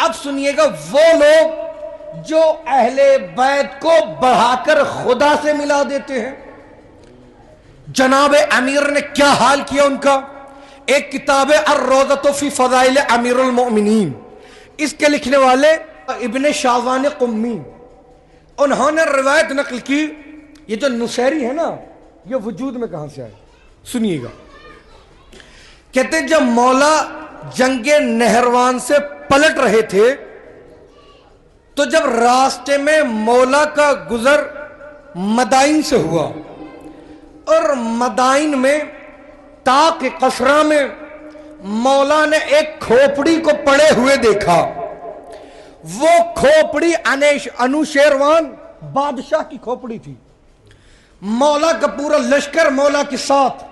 اب سنیے گا وہ لوگ جو اہل بیت کو بڑھا کر خدا سے ملا دیتے ہیں، جناب امیر نے کیا حال کیا ان کا. ایک کتاب ہے الروضۃ فی فضائل امیر المؤمنین، اس کے لکھنے والے ابن شاذان قمی، انہوں نے روایت نقل کی. یہ جو نصیری ہے نا، یہ وجود میں کہاں سے آئے سنیے گا. کہتے جب مولا جنگ نہروان سے پلٹ رہے تھے تو جب راستے میں مولا کا گزر مدائن سے ہوا اور مدائن میں طاق قصرہ میں مولا نے ایک کھوپڑی کو پڑے ہوئے دیکھا. وہ کھوپڑی انوشیروان بادشاہ کی کھوپڑی تھی. مولا کا پورا لشکر مولا کے ساتھ.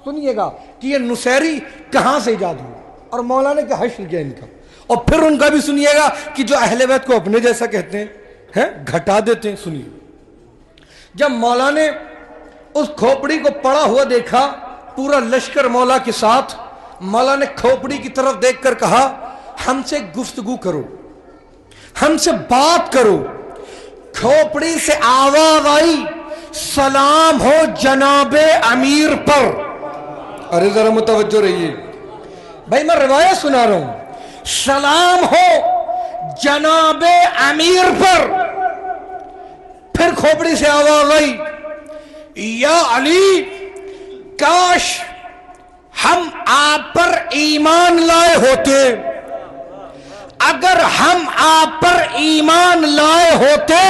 سنیے گا کہ یہ نصیری کہاں سے ایجاد ہوا اور مولا نے کیا حشر کیا ان کا. اور پھر ان کا بھی سنیے گا کہ جو اہل بیت کو اپنے جیسا کہتے ہیں گھٹا دیتے ہیں. سنیے جب مولا نے اس کھوپڑی کو پڑا ہوا دیکھا پورا لشکر مولا کے ساتھ، مولا نے کھوپڑی کی طرف دیکھ کر کہا ہم سے گفتگو کرو، ہم سے بات کرو. کھوپڑی سے آواز آئی سلام ہو جناب امیر پر. ارے ذرا متوجہ رہیے بھائی، میں روایت سنا رہا ہوں. سلام ہو جناب امیر پر. پھر کھوپڑی سے آواز آئی یا علی کاش ہم آپ پر ایمان لائے ہوتے. اگر ہم آپ پر ایمان لائے ہوتے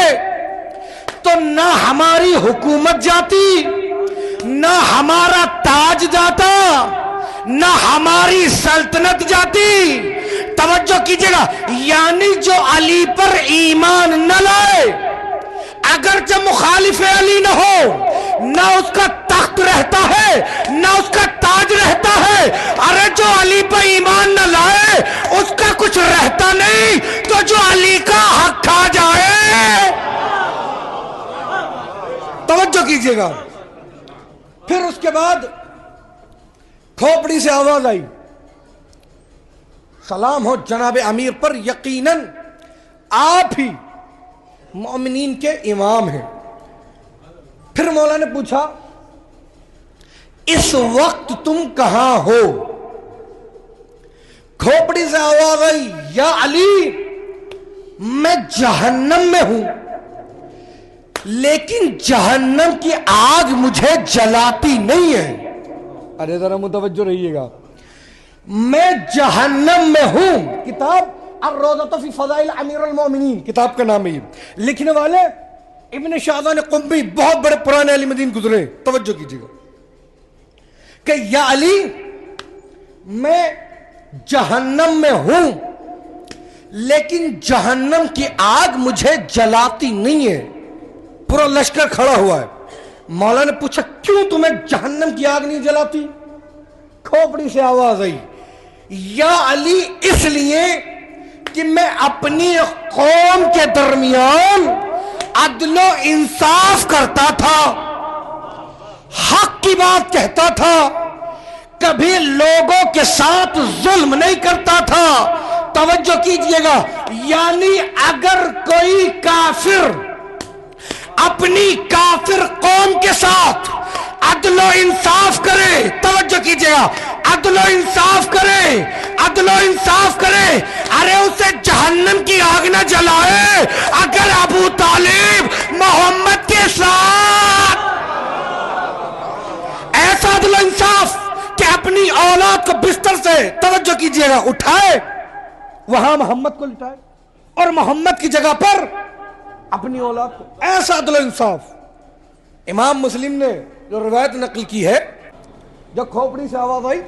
تو نہ ہماری حکومت جاتی، نہ ہمارا تاج جاتا، نہ ہماری سلطنت جاتی. توجہ کیجئے گا، یعنی جو علی پر ایمان نہ لائے، اگر جب مخالف علی نہ ہو، نہ اس کا تخت رہتا ہے نہ اس کا تاج رہتا ہے. ارے جو علی پر ایمان نہ لائے اس کا کچھ رہتا نہیں، تو جو علی کا حق کھا جائے. توجہ کیجئے گا. پھر اس کے بعد کھوپڑی سے آواز آئی سلام ہو جناب امیر پر، یقیناً آپ ہی مومنین کے امام ہیں. پھر مولا نے پوچھا اس وقت تم کہاں ہو؟ کھوپڑی سے آواز آئی یا علی میں جہنم میں ہوں، لیکن جہنم کی آگ مجھے جلاتی نہیں ہے. ارے ذرا متوجہ رہیے گا، میں جہنم میں ہوں. کتاب الروضۃ فی فضائل امیر المومنین کتاب کا نام ہے. لکھنے والے ابن شاذان قمی، بہت بڑے پرانے علی مدین گزرے. توجہ کیجیے گا کہ یا علی میں جہنم میں ہوں، لیکن جہنم کی آگ مجھے جلاتی نہیں ہے. پورا لشکر کھڑا ہوا ہے. مولا نے پوچھا کیوں تمہیں جہنم کی آگ نہیں جلاتی؟ کھوپڑی سے آواز آئی یا علی اس لیے کہ میں اپنی قوم کے درمیان عدل و انصاف کرتا تھا، حق کی بات کہتا تھا، کبھی لوگوں کے ساتھ ظلم نہیں کرتا تھا. توجہ کیجئے گا، یعنی اگر کوئی کافر اپنی کافر قوم کے ساتھ عدل و انصاف کرے، توجہ کیجئے گا، عدل و انصاف کرے، عدل و انصاف کرے، ارے اسے جہنم کی آگ نہ جلائے. اگر ابو طالب محمد کے ساتھ ایسا عدل و انصاف کہ اپنی اولاد کو بستر سے، توجہ کیجئے گا، اٹھائے، وہاں محمد کو لٹائے اور محمد کی جگہ پر اپنی اولاد کو، ایسا عدل و انصاف. امام مسلم نے جو روایت نقل کی ہے، جب کھوپڑی سے آواز آئی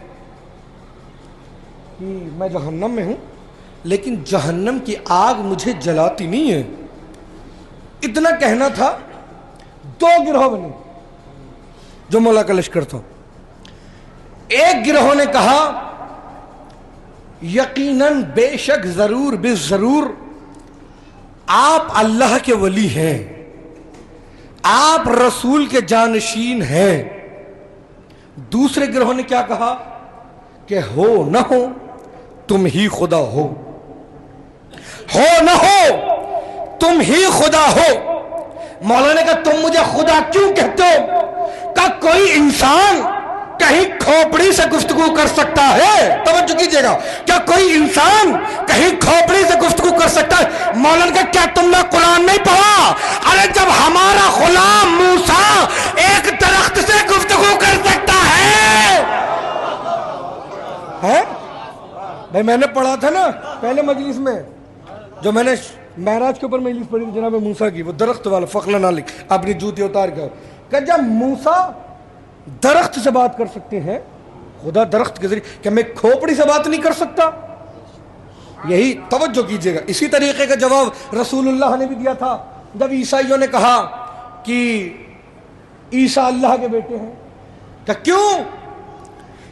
کہ میں جہنم میں ہوں لیکن جہنم کی آگ مجھے جلاتی نہیں ہے، اتنا کہنا تھا. دو گروہ بنے جو مولا کا لشکر تھا. ایک گروہ نے کہا یقیناً بے شک ضرور بے ضرور آپ اللہ کے ولی ہیں، آپ رسول کے جانشین ہیں. دوسرے گروہ نے کیا کہا کہ ہو نہ ہو تم ہی خدا ہو. ہو نہ ہو تم ہی خدا ہو۔ مولا نے کہا تم مجھے خدا کیوں کہتے ہو؟ کہ کوئی انسان کہیں کھوپڑی سے گفتگو کر سکتا ہے؟ توجہ کیجئے گا، کیا کوئی انسان کہیں کھوپڑی سے گفتگو کر سکتا ہے؟ مولا نے کہا کیا تم نے قرآن نہیں پڑھا؟ ارے جب ہمارا غلام موسیٰ ایک درخت سے گفتگو کر سکتا ہے بھائی، میں نے پڑھا تھا نا پہلے مجلس میں، جو میں نے معراج کے اوپر مجلس پڑھی تھی جناب موسیٰ کی، وہ درخت والا فقل نالک اپنی جوتی اتار کر، کہ جب موسیٰ درخت سے بات کر سکتے ہیں، خدا درخت کے ذریعے، کہ میں کھوپڑی سے بات نہیں کر سکتا؟ یہی توجہ کیجئے گا۔ اسی طریقے کا جواب رسول اللہ نے بھی دیا تھا جب عیسائیوں نے کہا کہ عیسیٰ اللہ کے بیٹے ہیں، کہ کیوں؟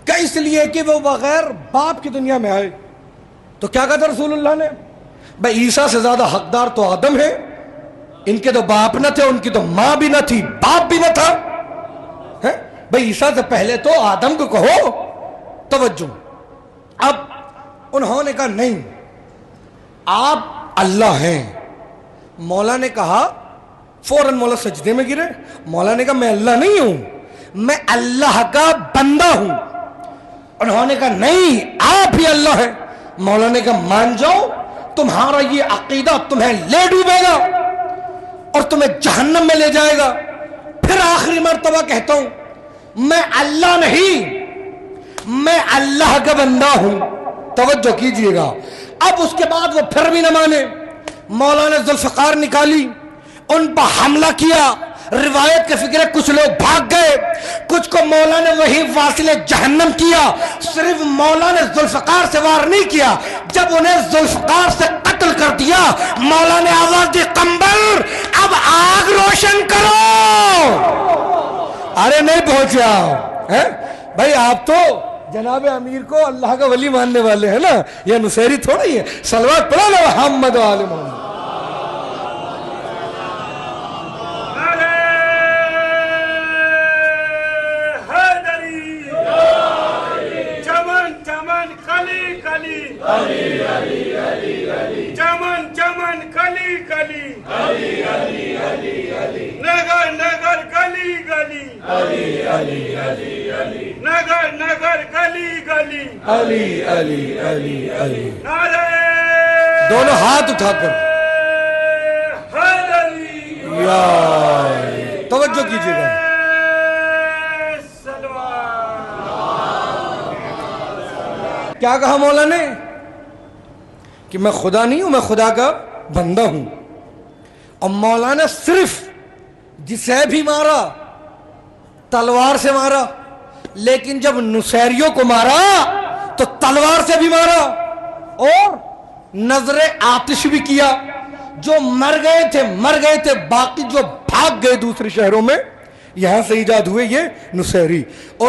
کہ اس لیے کہ وہ بغیر باپ کی دنیا میں آئے۔ تو کیا کہا تھا رسول اللہ نے؟ بھائی عیسیٰ سے زیادہ حقدار تو آدم ہے، ان کے تو باپ نہ تھے، ان کی تو ماں بھی نہ تھی، باپ بھی نہ تھا۔ بھائی عیسیٰ سے پہلے تو آدم کو کہو۔ توجہ، اب انہوں نے کہا نہیں آپ اللہ ہیں۔ مولا نے کہا، فوراً مولا سجدے میں گرے۔ مولا نے کہا میں اللہ نہیں ہوں، میں اللہ کا بندہ ہوں۔ انہوں نے کہا نہیں آپ ہی اللہ ہیں۔ مولا نے کہا مان جاؤ، تمہارا یہ عقیدہ تمہیں لے ڈوبے گا اور تمہیں جہنم میں لے جائے گا۔ پھر آخری مرتبہ کہتا ہوں میں اللہ نہیں، میں اللہ کا بندہ ہوں۔ توجہ کیجئے گا۔ اب اس کے بعد وہ پھر بھی نہ مانے۔ مولا نے ذوالفقار نکالی، ان پر حملہ کیا۔ روایت کے فکر کچھ لوگ بھاگ گئے، کچھ کو مولا نے وہی واصل جہنم کیا۔ صرف مولا نے ذوالفقار سے وار نہیں کیا، جب انہیں ذوالفقار سے قتل کر دیا مولا نے آواز دی قمبر اب آگ روشن کرو۔ ارے نہیں پہنچا بھائی، آپ تو جناب امیر کو اللہ کا ولی ماننے والے ہیں نا، یہ نصیری تھوڑا ہی ہے۔ صلوات پڑھو نا محمد و آل محمد۔ چمن چمن کلی کلی، نگر نگر گلی گلی، نگر نگر گلی گلی، علی علی علی علی، نعرہ دونوں ہاتھ اٹھا کر حیدری، یا توجہ کیجئے گا۔ کیا کہا مولا نے؟ کہ میں خدا نہیں ہوں، میں خدا کا بندہ ہوں۔ اور مولا نے صرف جسے بھی مارا تلوار سے مارا، لیکن جب نصیریوں کو مارا تو تلوار سے بھی مارا اور نظر آتش بھی کیا۔ جو مر گئے تھے، باقی جو بھاگ گئے دوسرے شہروں میں، یہاں سے ایجاد ہوئے یہ نصیری۔ اور